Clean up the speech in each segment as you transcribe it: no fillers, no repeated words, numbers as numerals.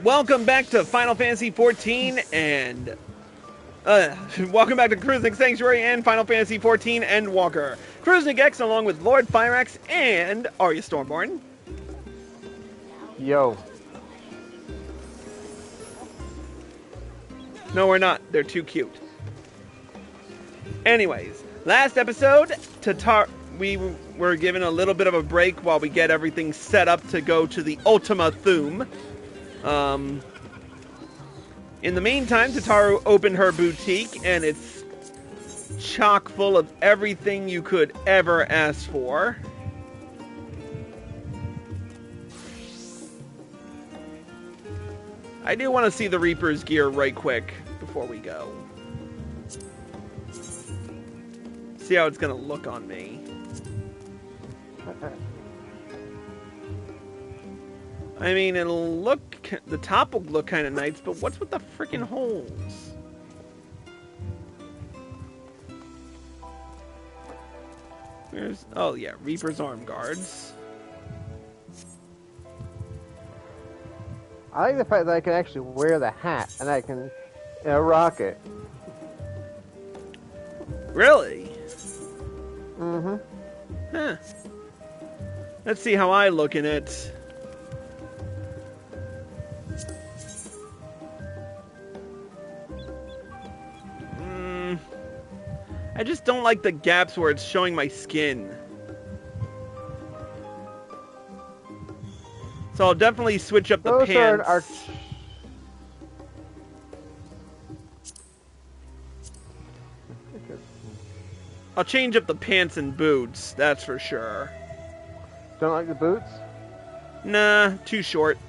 Welcome back to Final Fantasy XIV and welcome back to Cruising Sanctuary and Final Fantasy XIV Endwalker. Cruising X along with Lord Fyrax and Arya Stormborn. Yo. No, we're not. They're too cute. Anyways, last episode, we were given a little bit of a break while we get everything set up to go to the Ultima Thum. In the meantime, Tataru opened her boutique, and it's chock full of everything you could ever ask for. I do want to see the Reaper's gear right quick before we go. See how it's going to look on me. I mean, it'll look... The top will look kind of nice, but what's with the freaking holes? Where's... Oh, yeah, Reaper's arm guards. I like the fact that I can actually wear the hat and I can rock it. Really? Mm-hmm. Huh. Let's see how I look in it. I just don't like the gaps where it's showing my skin. So I'll definitely switch up the pants. I'll change up the pants and boots, that's for sure. Don't like the boots? Nah, too short.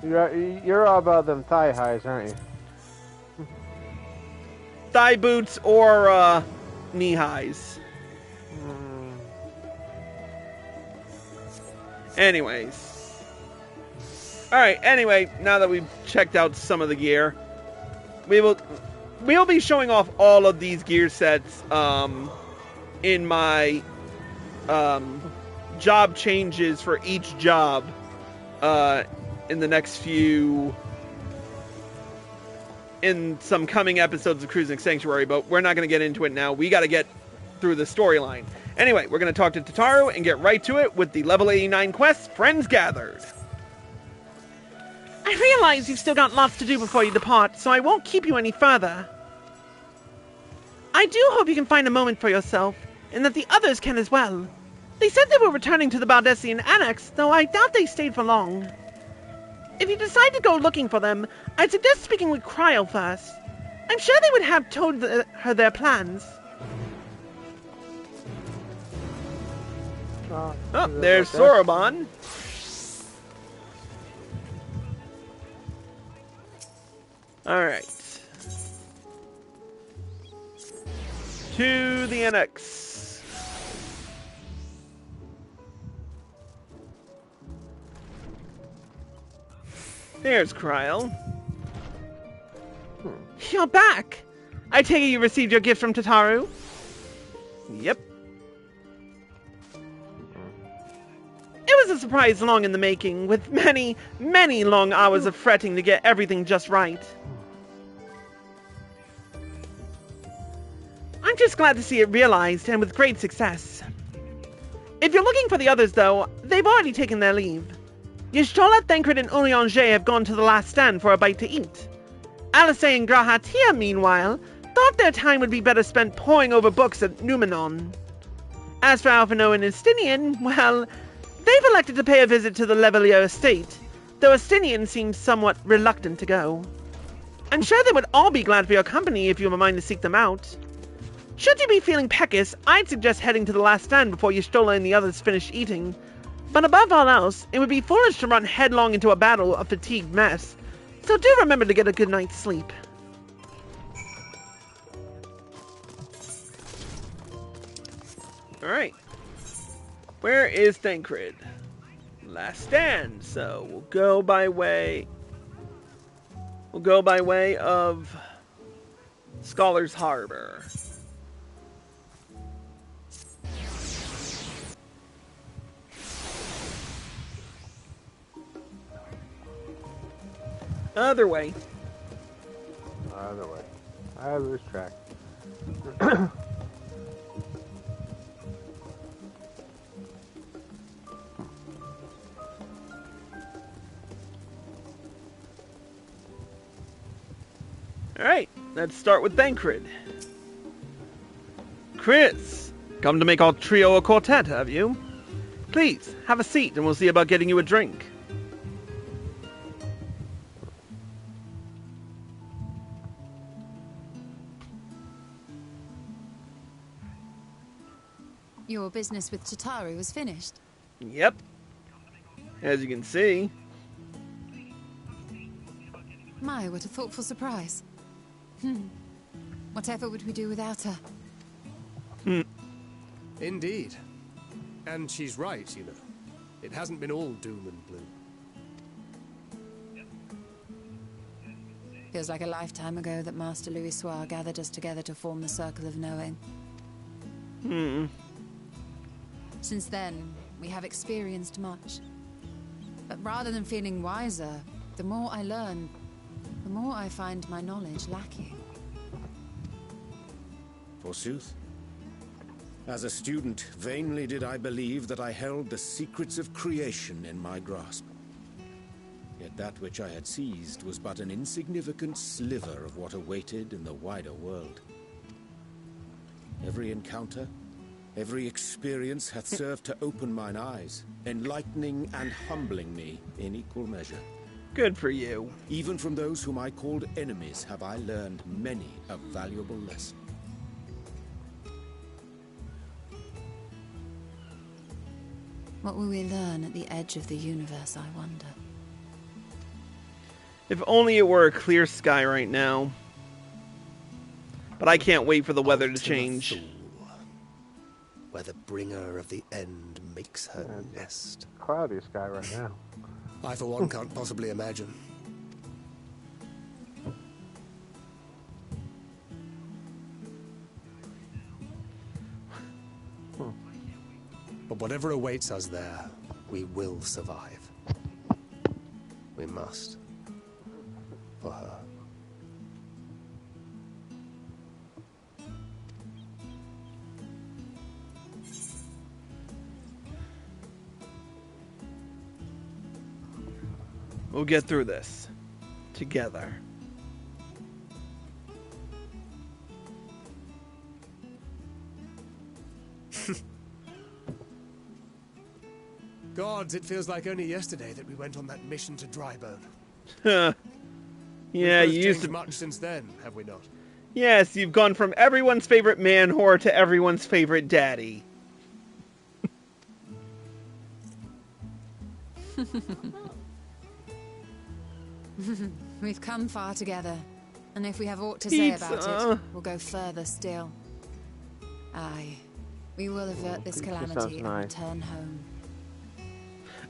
You're all about them thigh highs, aren't you? Thigh boots or knee highs. Anyways. Alright, anyway, now that we've checked out some of the gear, we'll be showing off all of these gear sets in my job changes for each job in the next few... in some coming episodes of Cruising Sanctuary, but we're not going to get into it now. We got to get through the storyline. Anyway, we're going to talk to Tataru and get right to it with the level 89 quest, Friends Gathered. I realize you've still got lots to do before you depart, so I won't keep you any further. I do hope you can find a moment for yourself, and that the others can as well. They said they were returning to the Baldessian Annex, though I doubt they stayed for long. If you decide to go looking for them, I'd suggest speaking with Cryo first. I'm sure they would have told her their plans. Oh, there's Soroban. Alright. To the Annex. There's Cryo. You're back! I take it you received your gift from Tataru? Yep. It was a surprise long in the making, with many, many long hours of fretting to get everything just right. I'm just glad to see it realized, and with great success. If you're looking for the others, though, they've already taken their leave. Y'shtola, Thancred, and Ulianger have gone to the last stand for a bite to eat. Alice and Grahatia, meanwhile, thought their time would be better spent poring over books at Numenon. As for Alphino and Estinian, well, they've elected to pay a visit to the Levelier estate, though Estinian seems somewhat reluctant to go. I'm sure they would all be glad for your company if you have a mind to seek them out. Should you be feeling peckish, I'd suggest heading to the last stand before Y'shtola and the others finish eating. But above all else, it would be foolish to run headlong into a battle, a fatigued mess. So do remember to get a good night's sleep. Alright. Where is Thancred? Last stand. So we'll go by way of Scholar's Harbor. Other way. Either way. I lose track. Alright, let's start with Thancred. Chris, come to make our trio a quartet, have you? Please, have a seat and we'll see about getting you a drink. Your business with Tataru was finished. Yep. As you can see. My, what a thoughtful surprise. Whatever would we do without her? Indeed. And she's right, you know. It hasn't been all doom and gloom. Feels like a lifetime ago that Master Louis Soir gathered us together to form the Circle of Knowing. Since then, we have experienced much. But rather than feeling wiser, the more I learn, the more I find my knowledge lacking. Forsooth. As a student, vainly did I believe that I held the secrets of creation in my grasp. Yet that which I had seized was but an insignificant sliver of what awaited in the wider world. Every encounter, every experience hath served to open mine eyes, enlightening and humbling me in equal measure. Good for you. Even from those whom I called enemies have I learned many a valuable lesson. What will we learn at the edge of the universe, I wonder? If only it were a clear sky right now. But I can't wait for the weather to change. Fool, where the bringer of the end makes her nest. Cloudy sky right now. I, for one, can't possibly imagine. But whatever awaits us there, we will survive. We must. For her. We'll get through this. Together. Gods, it feels like only yesterday that we went on that mission to Drybone. Yeah, We've you both used changed to... much since then, have we not? Yes, you've gone from everyone's favorite man whore to everyone's favorite daddy. We've come far together, and if we have aught to say about Pizza. it, we'll go further still. Aye, we will avert this Pizza calamity sounds and nice. return home.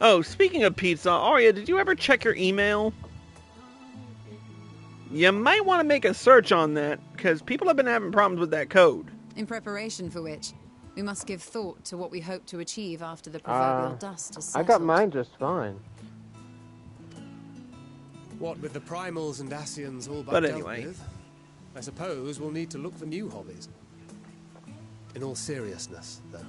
Oh, speaking of pizza, Arya, did you ever check your email? You might want to make a search on that, because people have been having problems with that code. In preparation for which, we must give thought to what we hope to achieve after the proverbial dust has I settled. got mine just fine. What with the primals and Ascians all But dealt anyway. with, I suppose we'll need to look for new hobbies. In all seriousness, though,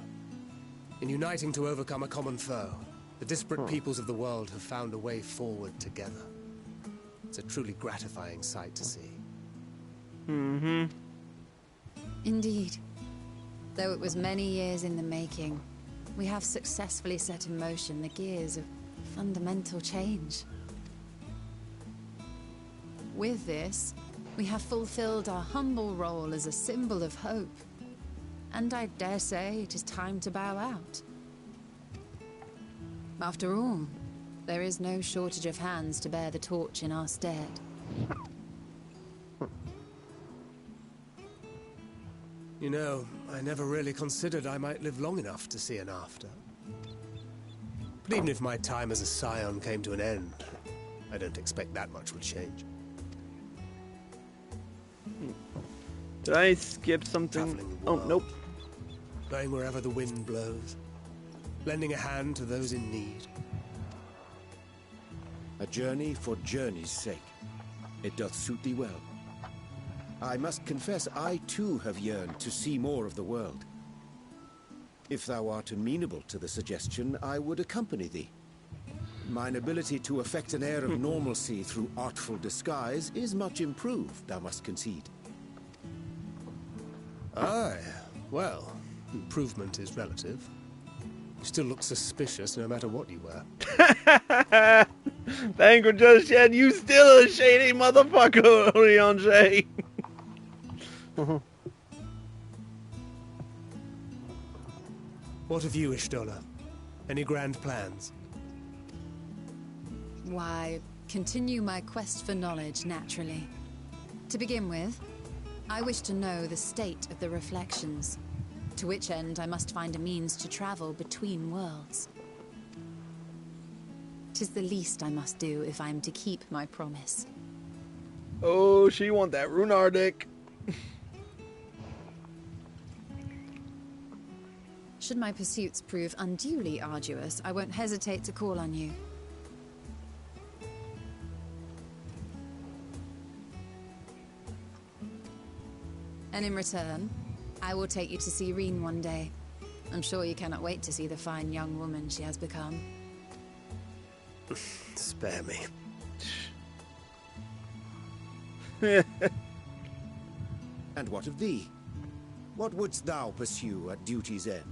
in uniting to overcome a common foe, the disparate peoples of the world have found a way forward together. It's a truly gratifying sight to see. Indeed. Though it was many years in the making, we have successfully set in motion the gears of fundamental change. With this, we have fulfilled our humble role as a symbol of hope. And I dare say it is time to bow out. After all, there is no shortage of hands to bear the torch in our stead. You know, I never really considered I might live long enough to see an after. But even if my time as a scion came to an end, I don't expect that much will change. Did I skip something? Traveling the Oh, world. nope. Going wherever the wind blows, lending a hand to those in need. A journey for journey's sake. It doth suit thee well. I must confess, I too have yearned to see more of the world. If thou art amenable to the suggestion, I would accompany thee. Mine ability to affect an air of normalcy through artful disguise is much improved, thou must concede. Aye, well, improvement is relative. You still look suspicious no matter what you wear. Thancred just said, you still a shady motherfucker, Oriange. What of you, Ishtola? Any grand plans? Why, continue my quest for knowledge, naturally. To begin with, I wish to know the state of the reflections, to which end I must find a means to travel between worlds. 'Tis the least I must do if I am to keep my promise. Oh, she want that Runar dick. Should my pursuits prove unduly arduous, I won't hesitate to call on you. And in return, I will take you to see Reen one day. I'm sure you cannot wait to see the fine young woman she has become. Spare me. And what of thee? What wouldst thou pursue at duty's end?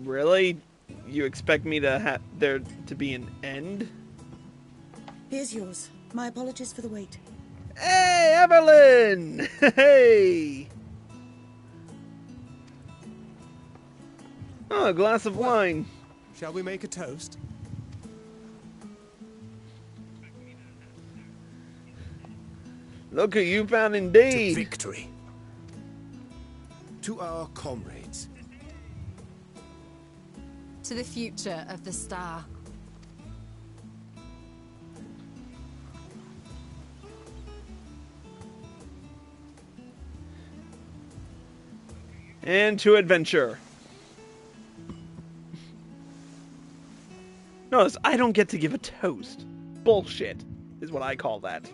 Really? You expect me to have there to be an end? Here's yours. My apologies for the wait. Hey, Evelyn! Hey! Oh, a glass of wine. Shall we make a toast? Look who you found To indeed. victory. To our comrades. To the future of the star. And to adventure. Notice, I don't get to give a toast. Bullshit is what I call that.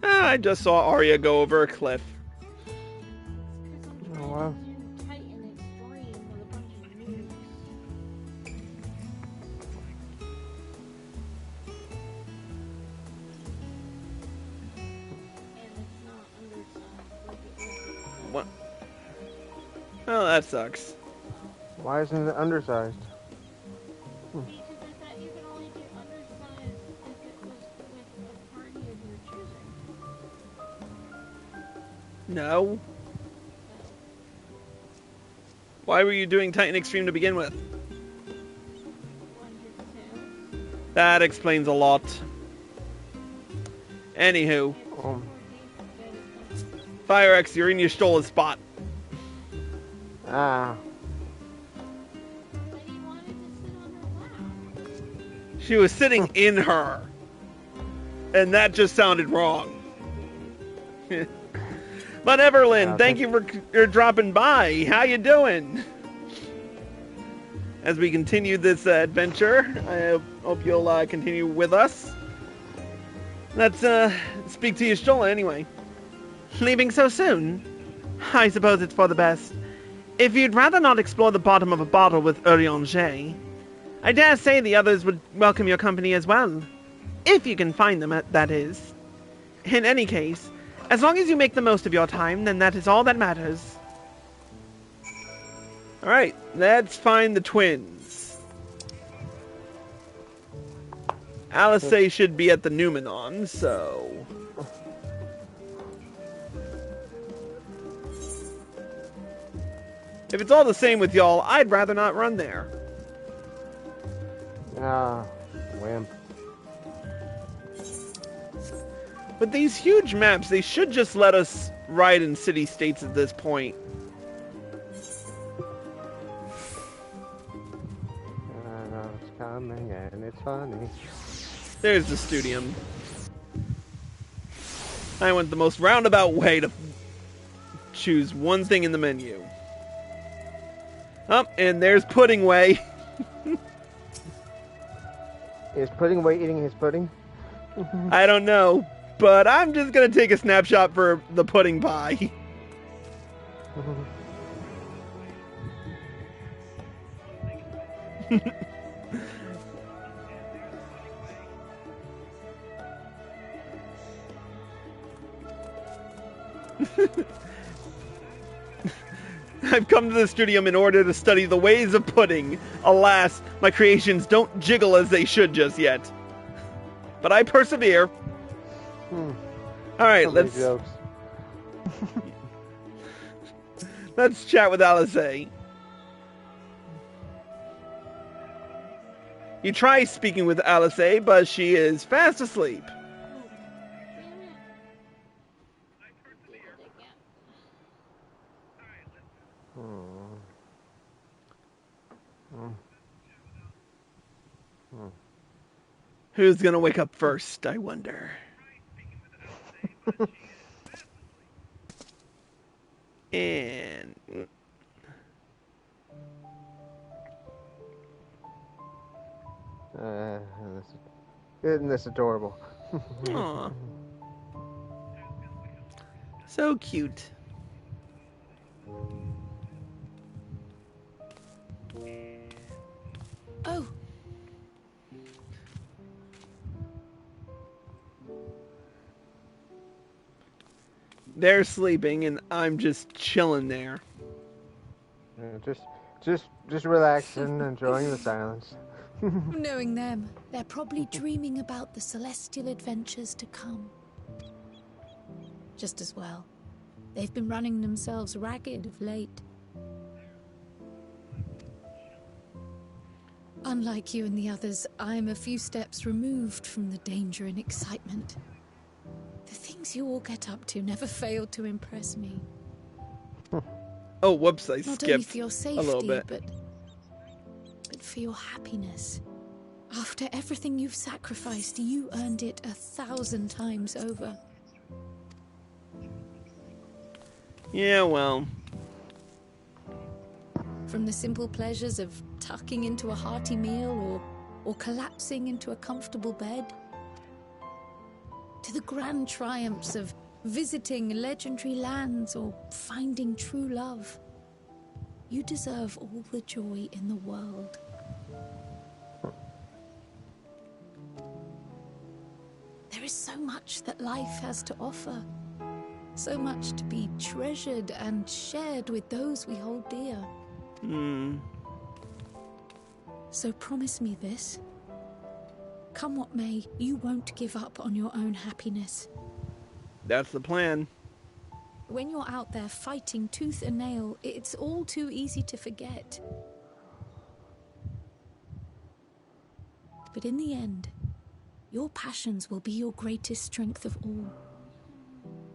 I just saw Arya go over a cliff. Oh, wow. What? Oh, that sucks. Why isn't it undersized? Because I thought you could only do undersized if it was with a party of your choosing. No. Why were you doing Titan Extreme to begin with? That explains a lot. Anywho, Fire X, you're in your stolen spot. Ah. But he wanted to sit on her lap. She was sitting in her. And that just sounded wrong. But Everlyn, thank you for dropping by. How you doing? As we continue this adventure, I hope you'll continue with us. Let's speak to Y'shtola anyway. Leaving so soon? I suppose it's for the best. If you'd rather not explore the bottom of a bottle with Urianger, I dare say the others would welcome your company as well. If you can find them, that is. In any case, as long as you make the most of your time, then that is all that matters. Alright, let's find the twins. Alice should be at the Numenon, so... If it's all the same with y'all, I'd rather not run there. Ah. Wimp. But these huge maps, they should just let us ride in city-states at this point. I know it's coming and it's funny. There's the Studium. I went the most roundabout way to choose one thing in the menu. Oh, and there's Pudding Way. Is Pudding Away eating his pudding? I don't know, but I'm just gonna take a snapshot for the pudding pie. I've come to the studium in order to study the ways of pudding. Alas, my creations don't jiggle as they should just yet. But I persevere. Alright, let's chat with Alice. You try speaking with Alice, but she is fast asleep. Who's gonna wake up first, I wonder? And... Isn't this adorable? Aw. So cute. Oh. They're sleeping, and I'm just chilling there. Just relaxing, enjoying the silence. Knowing them, they're probably dreaming about the celestial adventures to come. Just as well. They've been running themselves ragged of late. Unlike you and the others, I'm a few steps removed from the danger and excitement. The things you all get up to never fail to impress me. Oh, whoops, I Not skipped only for your a safety, little bit. but for your happiness. After everything you've sacrificed, you earned it 1,000 times over. Yeah, well. From the simple pleasures of tucking into a hearty meal or collapsing into a comfortable bed, to the grand triumphs of visiting legendary lands or finding true love. You deserve all the joy in the world. There is so much that life has to offer. So much to be treasured and shared with those we hold dear. So promise me this. Come what may, you won't give up on your own happiness. That's the plan. When you're out there fighting tooth and nail, it's all too easy to forget. But in the end, your passions will be your greatest strength of all.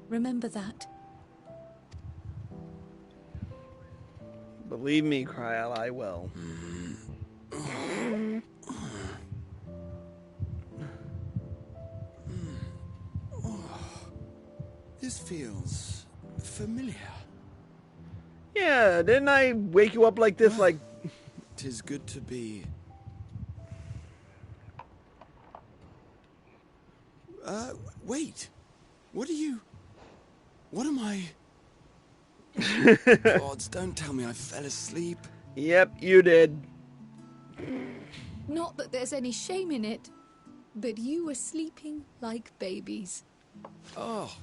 Remember that. Believe me, Kryal, I will. This feels familiar. Yeah, didn't I wake you up like this, like... 'Tis good to be... wait. What am I... Gods, don't tell me I fell asleep. Yep, you did. Not that there's any shame in it, but you were sleeping like babies. Oh,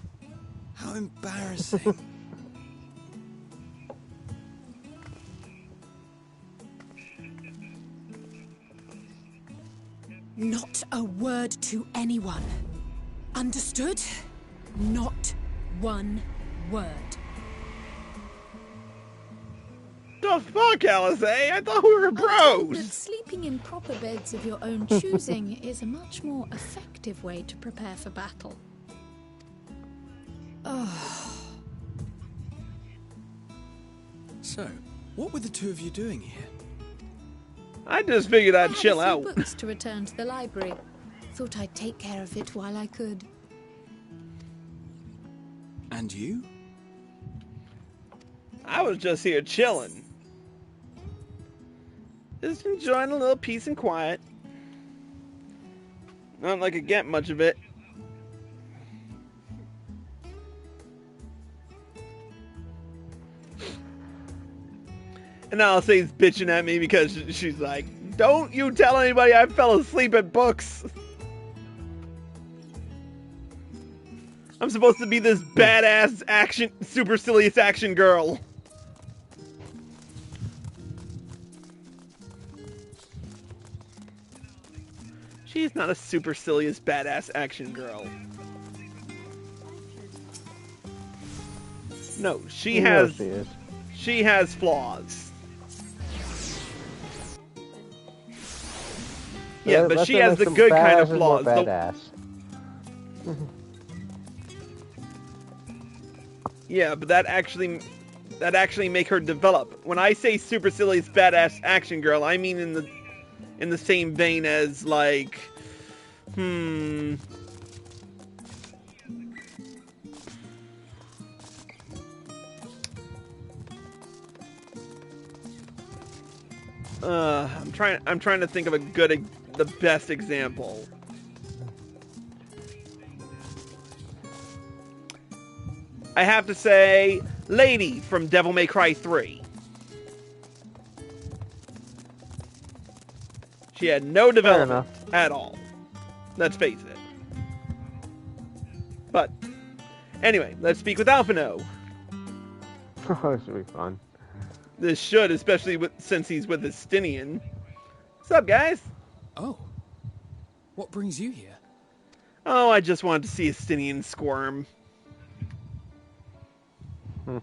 how embarrassing. Not a word to anyone. Understood? Not one word. The fuck, Alice? I thought we were I'm told that bros. sleeping in proper beds of your own choosing is a much more effective way to prepare for battle. So, what were the two of you doing here? I just figured I'd chill I had a out. few books to return to the library. Thought I'd take care of it while I could. And you? I was just here chilling. Just enjoying a little peace and quiet. Not like I get much of it. And now Alcée's bitching at me because she's like, don't you tell anybody I fell asleep at books. I'm supposed to be this badass action, supercilious action girl. She's not a supercilious badass action girl. No, she has flaws. Yeah, but she has the good kind of flaws. Badass. Yeah, but that actually make her develop. When I say supercilious badass action girl, I mean in the same vein as like I'm trying to think of the best example. I have to say, Lady from Devil May Cry 3. She had no development at all. Let's face it. But, anyway, let's speak with Alphino. Oh, this should be fun. This should, especially since he's with Estinian. What's up, guys? Oh. What brings you here? Oh, I just wanted to see Estinian squirm.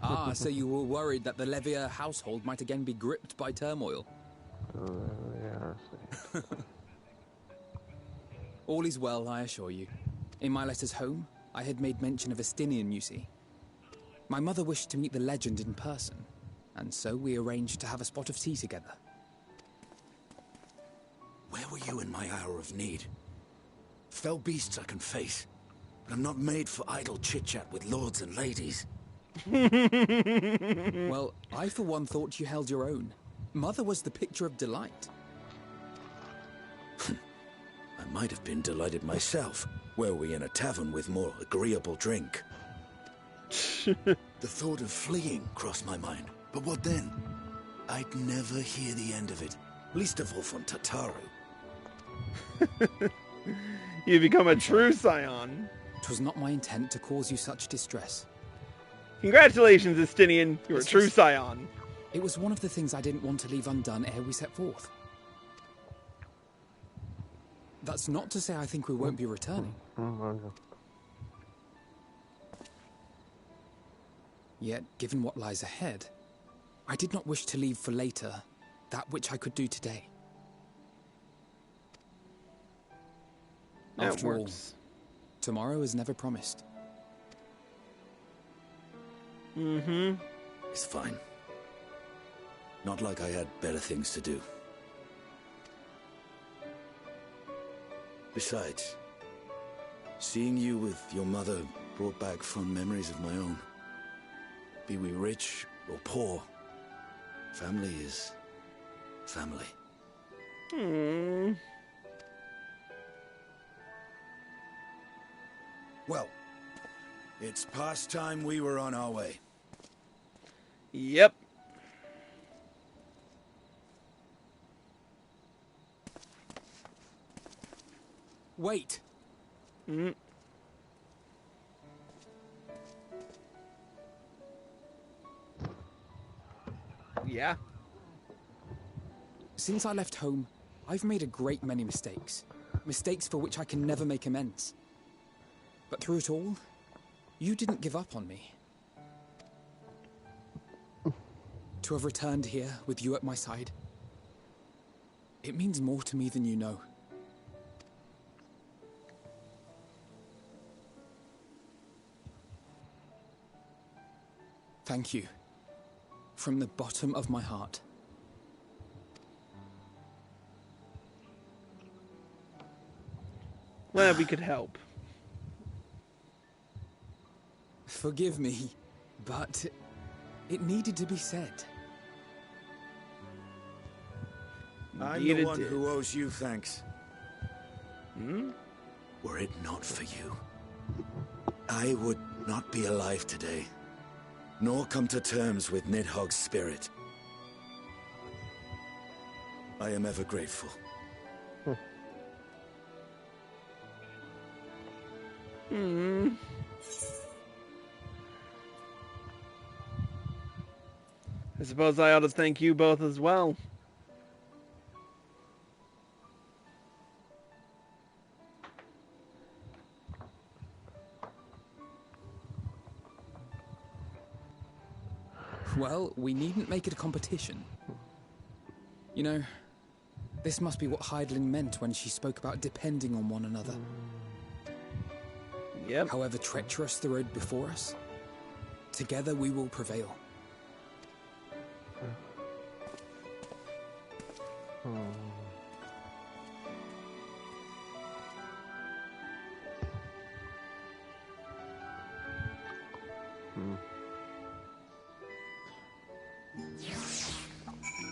Ah, so you were worried that the Levier household might again be gripped by turmoil. All is well, I assure you. In my letters home, I had made mention of Estinian, you see. My mother wished to meet the legend in person, and so we arranged to have a spot of tea together. Where were you in my hour of need? Fell beasts I can face, but I'm not made for idle chit-chat with lords and ladies. Well, I for one thought you held your own. Mother was the picture of delight. I might have been delighted myself, were we in a tavern with more agreeable drink. The thought of fleeing crossed my mind, but what then? I'd never hear the end of it, least of all from Tataru. You become a true Scion. 'Twas not my intent to cause you such distress. Congratulations, Estinian. You're a true Scion. It was one of the things I didn't want to leave undone ere we set forth. That's not to say I think we won't be returning. Yet, given what lies ahead, I did not wish to leave for later that which I could do today. After all, tomorrow is never promised. It's fine. Not like I had better things to do. Besides, seeing you with your mother brought back fond memories of my own. Be we rich or poor, family is family. Well, it's past time we were on our way. Yep. Wait. Yeah. Since I left home, I've made a great many mistakes. Mistakes for which I can never make amends. But through it all, you didn't give up on me. To have returned here with you at my side, it means more to me than you know. Thank you. From the bottom of my heart. Glad we could help. Forgive me, but It needed to be said. I'm Indeed the it one did. who owes you thanks. Hmm? Were it not for you, I would not be alive today, nor come to terms with Nidhogg's spirit. I am ever grateful. Hmm. I suppose I ought to thank you both as well. Well, we needn't make it a competition. You know, this must be what Hydaelyn meant when she spoke about depending on one another. Yep. However treacherous the road before us, together we will prevail.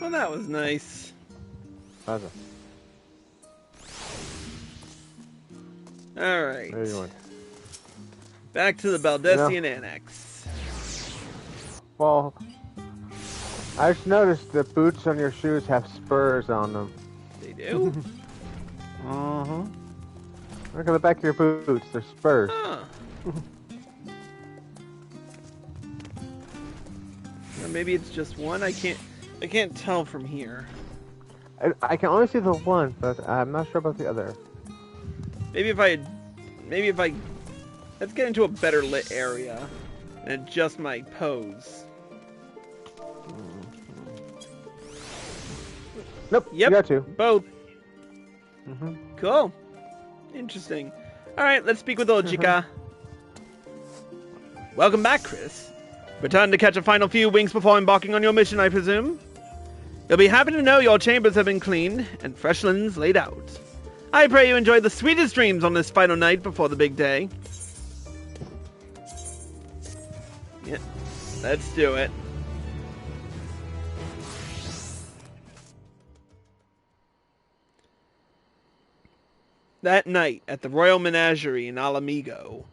Well, that was nice. Pleasant. All right. Where are you going? Back to the Baldessian Annex. Well, I just noticed the boots on your shoes have spurs on them. They do? Mm-hmm. Look at the back of your boots. They're spurs. Huh. Or maybe it's just one. I can't tell from here. I can only see the one, but I'm not sure about the other. Maybe if I let's get into a better lit area and adjust my pose. Nope. Yep. You got to. Both. Mm-hmm. Cool. Interesting. All right, let's speak with Ojika. Welcome back, Chris. Return to catch a final few winks before embarking on your mission, I presume? You'll be happy to know your chambers have been cleaned and fresh linens laid out. I pray you enjoy the sweetest dreams on this final night before the big day. Yeah, let's do it. That night at the Royal Menagerie in Alamigo.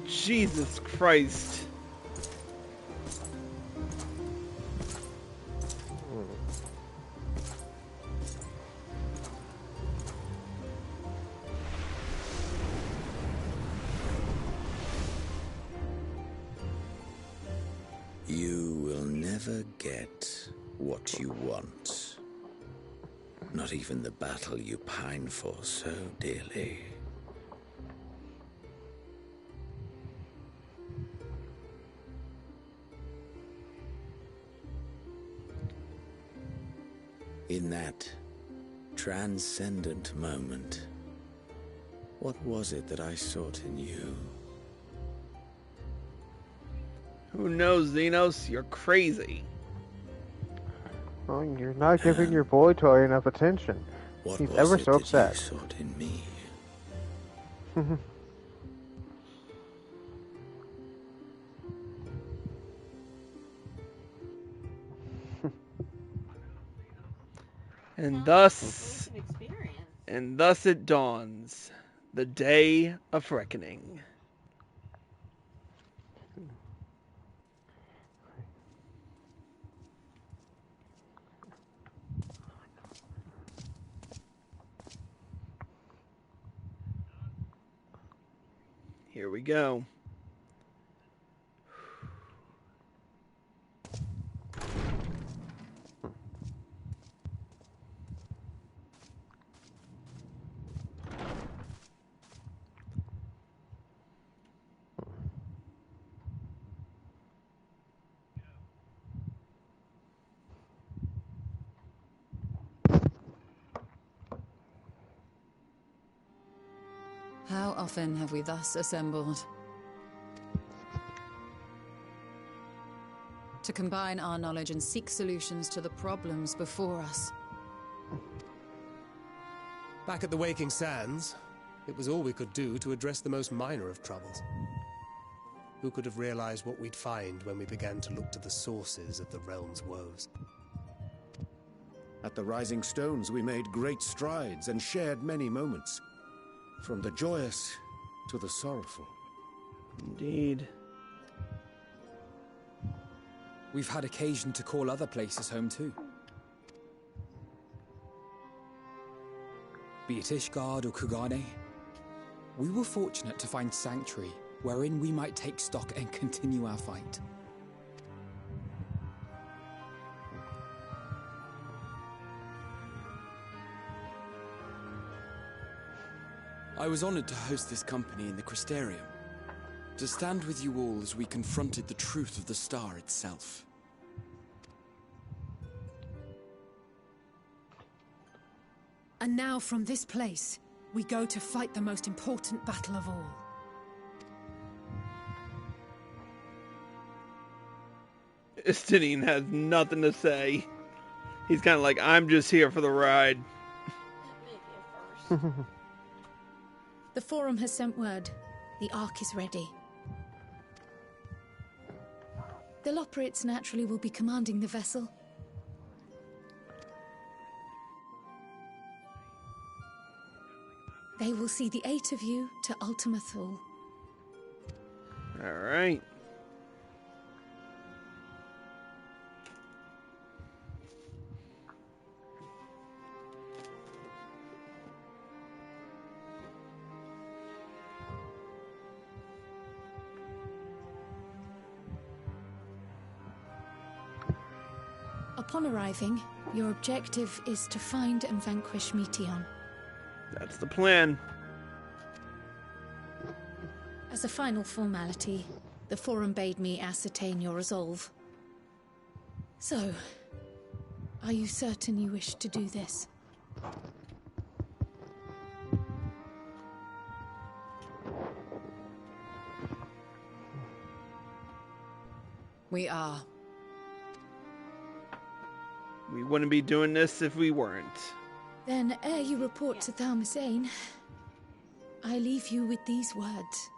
Jesus Christ. You will never get what you want. Not even the battle you pine for so dearly. In that transcendent moment, what was it that I sought in you? Who knows, Xenos? You're crazy. Well, you're not giving your boy toy enough attention. What He's was ever it so that upset. you sought in me? And thus it dawns, the day of reckoning. Here we go. How often have we thus assembled? To combine our knowledge and seek solutions to the problems before us. Back at the Waking Sands, it was all we could do to address the most minor of troubles. Who could have realized what we'd find when we began to look to the sources of the realm's woes? At the Rising Stones, we made great strides and shared many moments. From the joyous to the sorrowful. Indeed. We've had occasion to call other places home too. Be it Ishgard or Kugane, we were fortunate to find sanctuary wherein we might take stock and continue our fight. I was honored to host this company in the Crystarium, to stand with you all as we confronted the truth of the star itself. And now from this place, we go to fight the most important battle of all. Estinian has nothing to say. He's kind of like, I'm just here for the ride. The Forum has sent word. The Ark is ready. The Loporrits naturally will be commanding the vessel. They will see the 8 of you to Ultima Thule. Alright. Upon arriving, your objective is to find and vanquish Meteon. That's the plan. As a final formality, the Forum bade me ascertain your resolve. So, are you certain you wish to do this? We are. We wouldn't be doing this if we weren't. Then, ere you report to Thalmasane, I leave you with these words.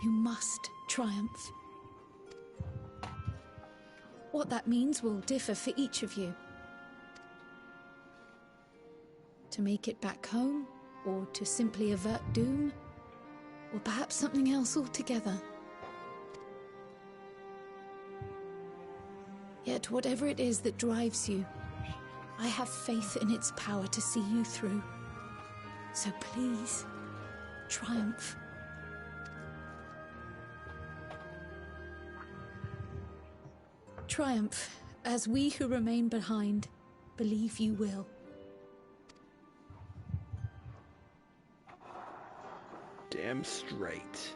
You must triumph. What that means will differ for each of you. To make it back home, or to simply avert doom, or perhaps something else altogether. Yet whatever it is that drives you, I have faith in its power to see you through. So please, triumph. Triumph, as we who remain behind believe you will. Damn straight.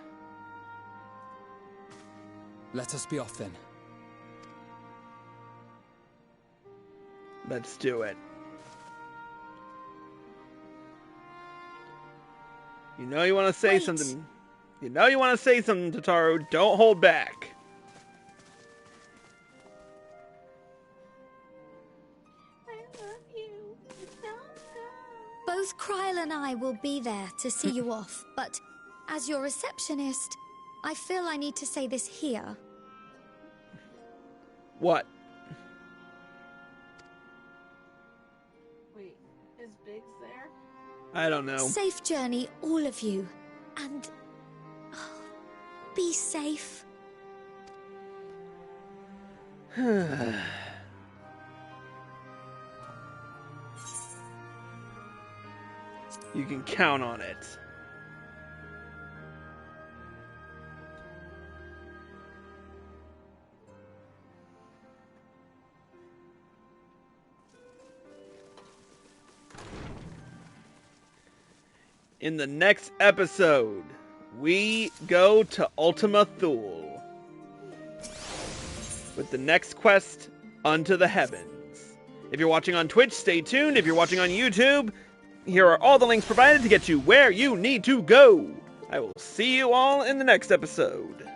Let us be off then. Let's do it. You know you want to say something. You know you want to say something, Tataru. Don't hold back. Both Kryle and I will be there to see you off, but as your receptionist, I feel I need to say this here. What? Wait, is Biggs there? I don't know. Safe journey, all of you. And... oh, be safe. You can count on it. In the next episode, we go to Ultima Thule. with the next quest, Unto the Heavens. If you're watching on Twitch, stay tuned. If you're watching on YouTube, here are all the links provided to get you where you need to go. I will see you all in the next episode.